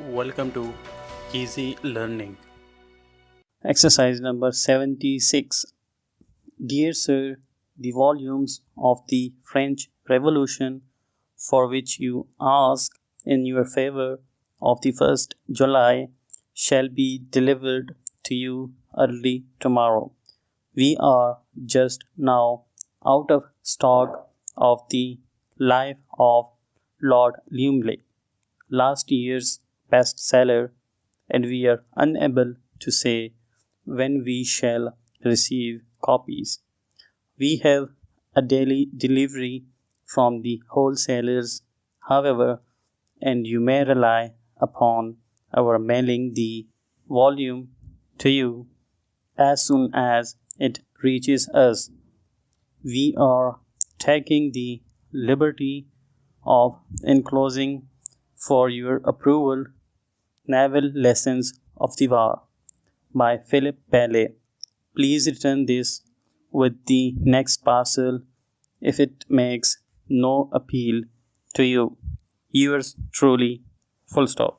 Welcome to Easy Learning. Exercise number 76. Dear Sir, the volumes of the French Revolution for which you ask in your favor of the 1st July shall be delivered to you early tomorrow. We are just now out of stock of the Life of Lord Lumley, last year's bestseller, and we are unable to say when we shall receive copies. We have a daily delivery from the wholesalers, however, and you may rely upon our mailing the volume to you as soon as it reaches us. We are taking the liberty of enclosing for your approval Naval Lessons of the War by Philip Bailey. Please return this with the next parcel if it makes no appeal to you. Yours truly, full stop.